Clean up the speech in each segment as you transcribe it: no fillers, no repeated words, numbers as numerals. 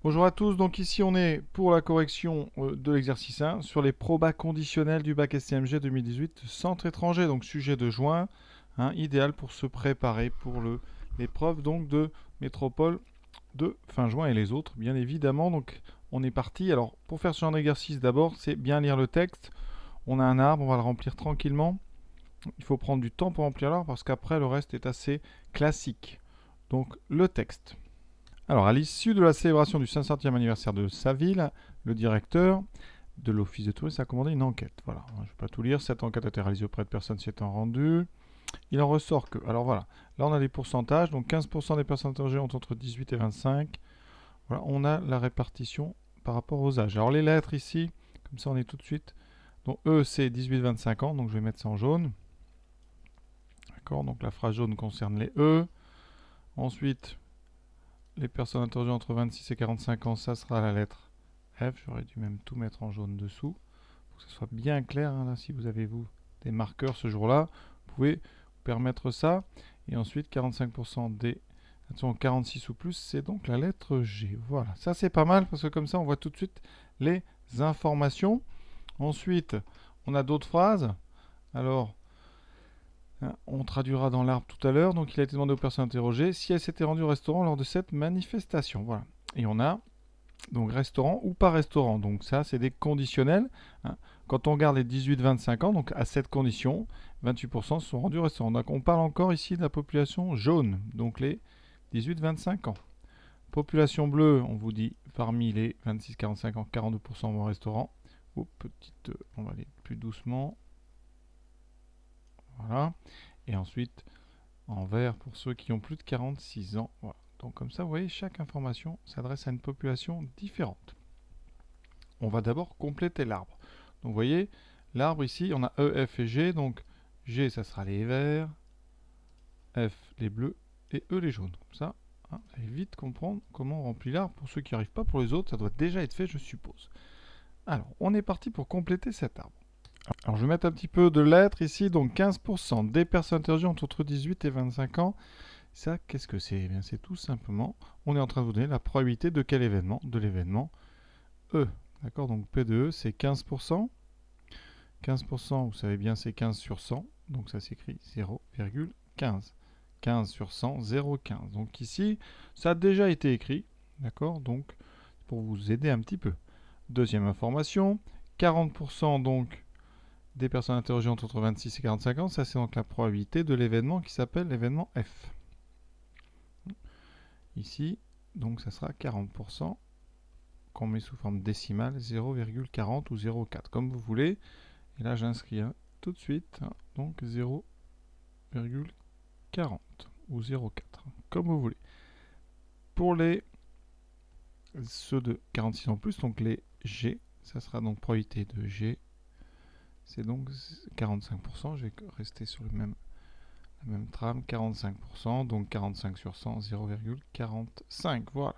Bonjour à tous, donc ici on est pour la correction de l'exercice 1 sur les probas conditionnels du bac STMG 2018 centre étranger, donc sujet de juin, idéal pour se préparer pour l'épreuve donc de métropole de fin juin et les autres bien évidemment. Donc on est parti. Alors pour faire ce genre d'exercice d'abord c'est bien lire le texte. On a un arbre, on va le remplir tranquillement. Il faut prendre du temps pour remplir l'arbre parce qu'après le reste est assez classique. Donc le texte. Alors, à l'issue de la célébration du 500e anniversaire de sa ville, le directeur de l'office de tourisme a commandé une enquête. Voilà, je ne vais pas tout lire. Cette enquête a été réalisée auprès de personnes s'y étant rendues. Il en ressort que, alors voilà, là on a les pourcentages. Donc 15% des personnes interrogées ont entre 18 et 25. Voilà, on a la répartition par rapport aux âges. Alors les lettres ici, comme ça on est tout de suite. Donc E c'est 18-25 ans, donc je vais mettre ça en jaune. D'accord, donc la phrase jaune concerne les E. Ensuite, les personnes interrogées entre 26 et 45 ans, ça sera la lettre F. J'aurais dû même tout mettre en jaune dessous pour que ce soit bien clair. Là, si vous avez des marqueurs ce jour-là, vous pouvez vous permettre ça. Et ensuite, 45% des 46 ou plus, c'est donc la lettre G. Voilà, ça c'est pas mal parce que comme ça, on voit tout de suite les informations. Ensuite, on a d'autres phrases. Alors, on traduira dans l'arbre tout à l'heure. Donc, il a été demandé aux personnes interrogées si elles s'étaient rendues au restaurant lors de cette manifestation. Voilà. Et on a donc restaurant ou pas restaurant. Donc, ça, c'est des conditionnels. Quand on regarde les 18-25 ans, donc à cette condition, 28% se sont rendus au restaurant. Donc, on parle encore ici de la population jaune. Donc, les 18-25 ans. Population bleue, on vous dit parmi les 26-45 ans, 42% vont au restaurant. On va aller plus doucement. Voilà. Et ensuite, en vert pour ceux qui ont plus de 46 ans. Voilà. Donc comme ça, vous voyez, chaque information s'adresse à une population différente. On va d'abord compléter l'arbre. Donc vous voyez, l'arbre ici, on a E, F et G. Donc G, ça sera les verts, F, les bleus, et E, les jaunes. Comme ça, vous allez vite comprendre comment on remplit l'arbre. Pour ceux qui n'y arrivent pas, pour les autres, ça doit déjà être fait, je suppose. Alors, on est parti pour compléter cet arbre. Alors, je vais mettre un petit peu de lettres ici. Donc, 15% des personnes interrogées ont entre 18 et 25 ans. Ça, qu'est-ce que c'est? Eh bien, c'est tout simplement, on est en train de vous donner la probabilité de quel événement? De l'événement E. D'accord? Donc, P de E, c'est 15%. 15%, vous savez bien, c'est 15 sur 100. Donc, ça s'écrit 0,15. 15 sur 100, 0,15. Donc, ici, ça a déjà été écrit. D'accord? Donc, pour vous aider un petit peu. Deuxième information, 40% donc des personnes interrogées entre 26 et 45 ans, ça c'est donc la probabilité de l'événement qui s'appelle l'événement F. Ici, donc ça sera 40% qu'on met sous forme décimale, 0,40 ou 0,4, comme vous voulez. Et là j'inscris tout de suite, donc 0,40 ou 0,4, comme vous voulez. Pour ceux de 46 ans plus, donc les G, ça sera donc probabilité de G, c'est donc 45%, je vais rester sur la même trame, 45%, donc 45 sur 100, 0,45, voilà.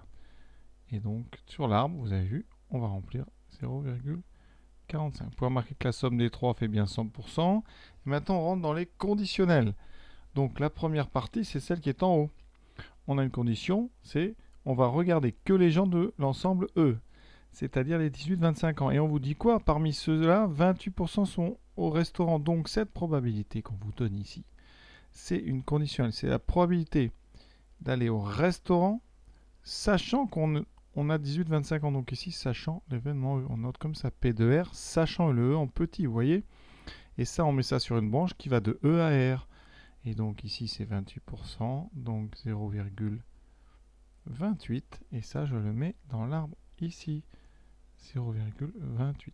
Et donc sur l'arbre, vous avez vu, on va remplir 0,45. Vous pouvez remarquer que la somme des trois fait bien 100%. Et maintenant, on rentre dans les conditionnels. Donc la première partie, c'est celle qui est en haut. On a une condition, c'est on va regarder que les gens de l'ensemble E, c'est-à-dire les 18-25 ans. Et on vous dit quoi? Parmi ceux-là, 28% sont au restaurant. Donc cette probabilité qu'on vous donne ici, c'est une conditionnelle. C'est la probabilité d'aller au restaurant, sachant qu'on a 18-25 ans. Donc ici, sachant l'événement E. On note comme ça P de R, sachant le E en petit, vous voyez. Et ça, on met ça sur une branche qui va de E à R. Et donc ici, c'est 28%, donc 0,28. Et ça, je le mets dans l'arbre ici. 0,28.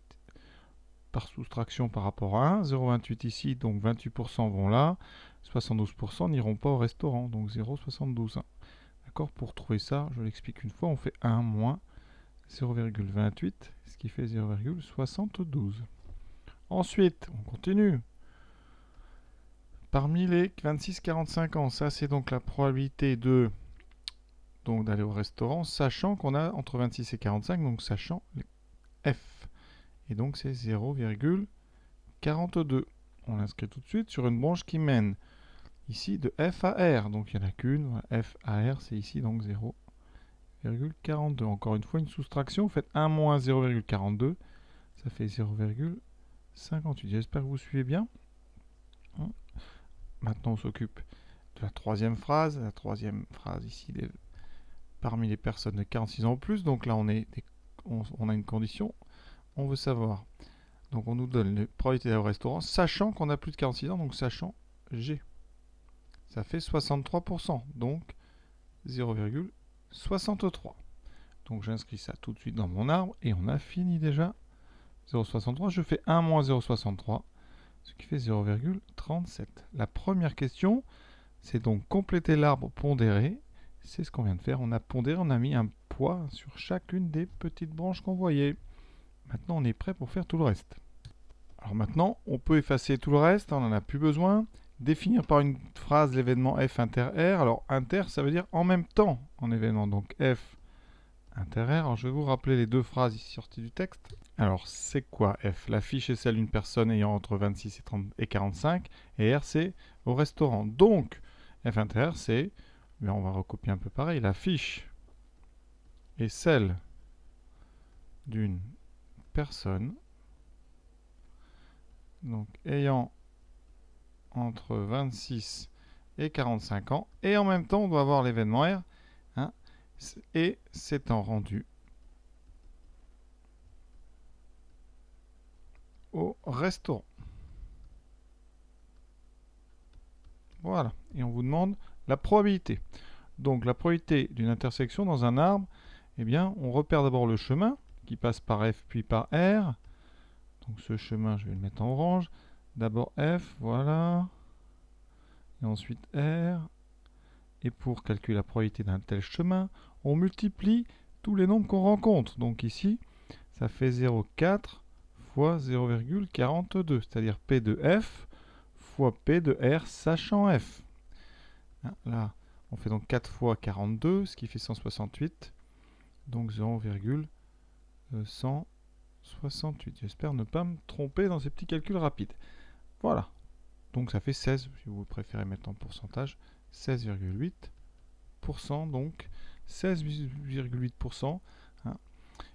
Par soustraction par rapport à 1, 0,28 ici, donc 28% vont là, 72% n'iront pas au restaurant, donc 0,72. D'accord? Pour trouver ça, je l'explique une fois, on fait 1 moins 0,28, ce qui fait 0,72. Ensuite, on continue. Parmi les 26-45 ans, ça c'est donc la probabilité d'aller au restaurant, sachant qu'on a entre 26 et 45, donc sachant les F. Et donc c'est 0,42. On l'inscrit tout de suite sur une branche qui mène ici de F à R. Donc il n'y en a qu'une. F à R, c'est ici donc 0,42. 0,42. Encore une fois, une soustraction. Vous faites 1 moins 0,42. Ça fait 0,58. J'espère que vous suivez bien. Maintenant, on s'occupe de la troisième phrase. La troisième phrase ici, parmi les personnes de 46 ans ou plus. Donc là, on a une condition. On veut savoir. Donc on nous donne les probabilités d'aller au restaurant, sachant qu'on a plus de 46 ans, donc sachant G. Ça fait 63%, donc 0,63. Donc j'inscris ça tout de suite dans mon arbre, et on a fini déjà 0,63. Je fais 1 moins 0,63, ce qui fait 0,37. La première question, c'est donc compléter l'arbre pondéré. C'est ce qu'on vient de faire. On a pondéré, on a mis un poids sur chacune des petites branches qu'on voyait. Maintenant, on est prêt pour faire tout le reste. Alors maintenant, on peut effacer tout le reste, on n'en a plus besoin. Définir par une phrase l'événement F inter R. Alors, inter, ça veut dire en même temps en événement. Donc, F inter R. Alors, je vais vous rappeler les deux phrases ici sorties du texte. Alors, c'est quoi F? La fiche est celle d'une personne ayant entre 26 et 45. Et R, c'est au restaurant. Donc, F inter R, c'est, on va recopier un peu pareil, la fiche est celle d'une personne donc ayant entre 26 et 45 ans, et en même temps on doit avoir l'événement R, hein, et s'étant rendu au restaurant. Voilà, et on vous demande la probabilité. Donc la probabilité d'une intersection dans un arbre, eh bien on repère d'abord le chemin qui passe par F puis par R. Donc ce chemin, je vais le mettre en orange. D'abord F, voilà. Et ensuite R. Et pour calculer la probabilité d'un tel chemin, on multiplie tous les nombres qu'on rencontre. Donc ici, ça fait 0,4 fois 0,42, c'est-à-dire P de F fois P de R sachant F. Là, on fait donc 4 fois 42, ce qui fait 168. Donc 0,168. J'espère ne pas me tromper dans ces petits calculs rapides. Voilà. Donc ça fait 16, si vous préférez mettre en pourcentage, 16,8%. Donc 16,8%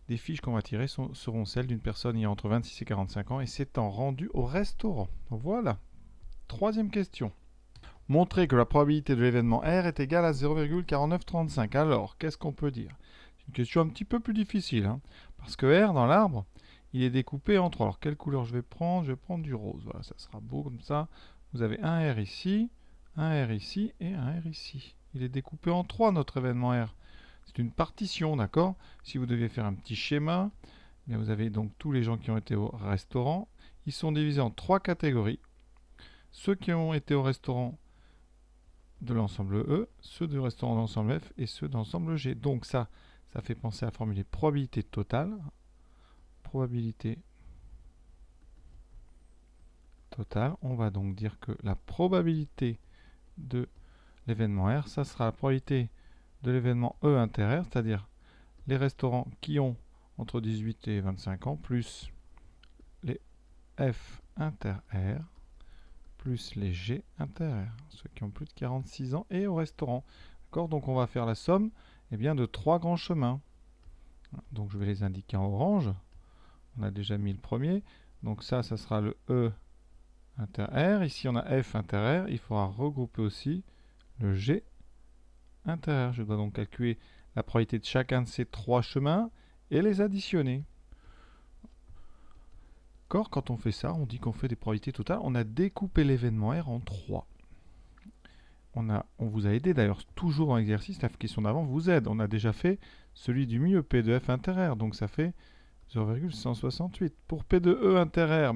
des fiches qu'on va tirer seront celles d'une personne ayant entre 26 et 45 ans et s'étant rendue au restaurant. Voilà. Troisième question. Montrer que la probabilité de l'événement R est égale à 0,4935. Alors, qu'est-ce qu'on peut dire? C'est une question un petit peu plus difficile, hein, parce que R, dans l'arbre, il est découpé en trois. Alors, quelle couleur je vais prendre? Je vais prendre du rose. Voilà, ça sera beau comme ça. Vous avez un R ici, un R ici et un R ici. Il est découpé en trois, notre événement R. C'est une partition, d'accord? Si vous deviez faire un petit schéma, bien vous avez donc tous les gens qui ont été au restaurant. Ils sont divisés en trois catégories. Ceux qui ont été au restaurant de l'ensemble E, ceux du restaurant de l'ensemble F et ceux de l'ensemble G. Donc ça fait penser à formuler probabilité totale. Probabilité totale. On va donc dire que la probabilité de l'événement R, ça sera la probabilité de l'événement E inter R, c'est-à-dire les restaurants qui ont entre 18 et 25 ans, plus les F inter R, plus les G inter R, ceux qui ont plus de 46 ans et au restaurant. D'accord? Donc on va faire la somme de trois grands chemins. Donc je vais les indiquer en orange. On a déjà mis le premier. Donc ça sera le E inter R. Ici on a F inter R. Il faudra regrouper aussi le G inter R. Je dois donc calculer la probabilité de chacun de ces trois chemins et les additionner. Quand on fait ça, on dit qu'on fait des probabilités totales. On a découpé l'événement R en 3. On vous a aidé d'ailleurs, toujours dans l'exercice, la question d'avant vous aide. On a déjà fait celui du milieu, P de F inter R, donc ça fait 0,168. Pour P de E inter R,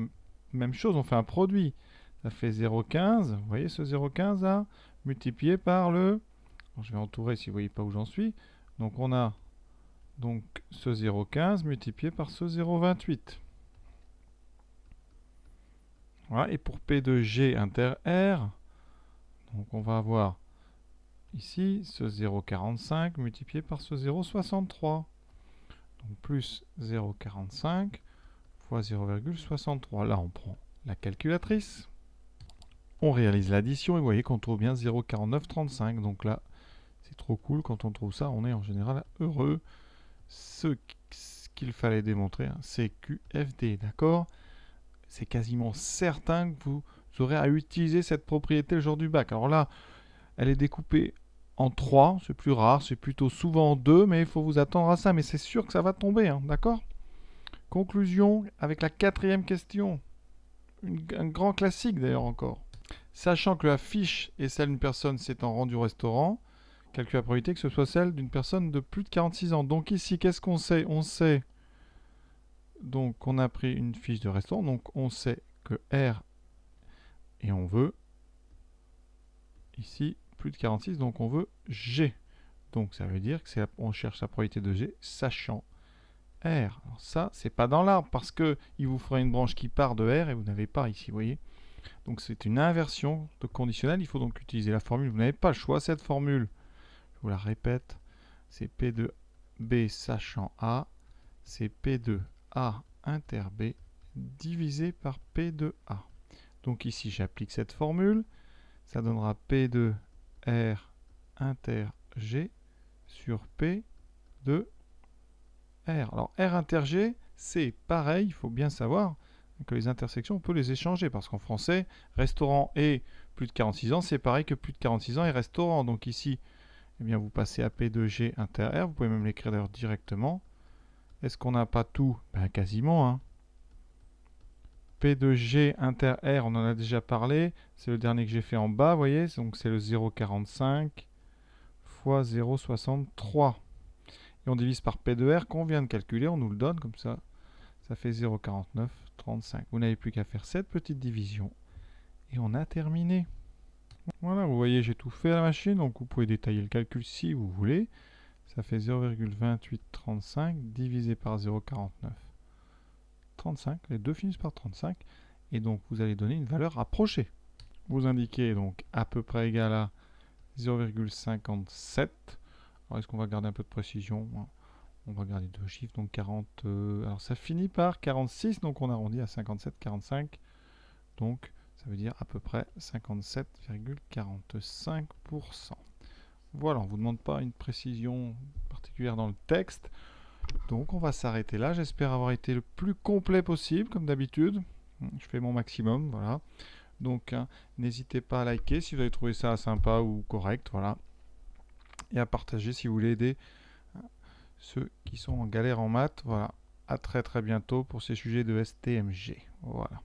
même chose, on fait un produit. Ça fait 0,15. Vous voyez ce 0,15 là, multiplié par le... Alors, je vais entourer si vous ne voyez pas où j'en suis. Donc on a donc ce 0,15 multiplié par ce 0,28. Voilà, et pour P de G inter R, donc on va avoir ici ce 0,45 multiplié par ce 0,63. Donc plus 0,45 fois 0,63. Là on prend la calculatrice. On réalise l'addition et vous voyez qu'on trouve bien 0,4935. Donc là C'est trop cool, quand on trouve ça, on est en général heureux. Ce qu'il fallait démontrer, hein, c'est QFD, d'accord? C'est quasiment certain que vous aurez à utiliser cette propriété le jour du bac. Alors là, elle est découpée en 3, c'est plus rare, c'est plutôt souvent en 2, mais il faut vous attendre à ça. Mais c'est sûr que ça va tomber, hein, d'accord? Conclusion avec la 4e question. Un grand classique d'ailleurs encore. Sachant que la fiche est celle d'une personne s'étant rendue au restaurant, calcule la probabilité que ce soit celle d'une personne de plus de 46 ans. Donc ici, qu'est-ce qu'on sait? On sait donc qu'on a pris une fiche de restaurant, donc on sait que R, et on veut ici plus de 46, donc on veut G. Donc ça veut dire que on cherche la probabilité de G, sachant R. Alors ça, c'est pas dans l'arbre, parce que il vous fera une branche qui part de R, et vous n'avez pas ici, vous voyez. Donc c'est une inversion de conditionnel, il faut donc utiliser la formule, vous n'avez pas le choix, cette formule, je vous la répète, c'est P de B sachant A, c'est P de A inter B divisé par P de A. Donc ici j'applique cette formule, ça donnera P de R inter G sur P de R. Alors R inter G, c'est pareil, il faut bien savoir que les intersections, on peut les échanger, parce qu'en français, restaurant et plus de 46 ans, c'est pareil que plus de 46 ans et restaurant. Donc ici, eh bien, vous passez à P de G inter R, vous pouvez même l'écrire d'ailleurs directement. Est-ce qu'on n'a pas tout? Ben, quasiment, hein. P de G inter R, on en a déjà parlé, c'est le dernier que j'ai fait en bas, vous voyez, donc c'est le 0,45 fois 0,63. Et on divise par P de R qu'on vient de calculer, on nous le donne comme ça. Ça fait 0,4935. Vous n'avez plus qu'à faire cette petite division. Et on a terminé. Voilà, vous voyez, j'ai tout fait à la machine. Donc vous pouvez détailler le calcul si vous voulez. Ça fait 0,2835 divisé par 0,4935. Les deux finissent par 35. Et donc vous allez donner une valeur approchée. Vous indiquez donc à peu près égal à 0,57. Alors est-ce qu'on va garder un peu de précision? On va garder deux chiffres, donc 40. Alors ça finit par 46, donc on arrondit à 57, 45. Donc ça veut dire à peu près 57,45%. Voilà, on ne vous demande pas une précision particulière dans le texte. Donc on va s'arrêter là. J'espère avoir été le plus complet possible, comme d'habitude. Je fais mon maximum, voilà. Donc n'hésitez pas à liker si vous avez trouvé ça sympa ou correct, voilà. Et à partager si vous voulez aider ceux qui sont en galère en maths. Voilà. À très bientôt pour ces sujets de STMG. Voilà.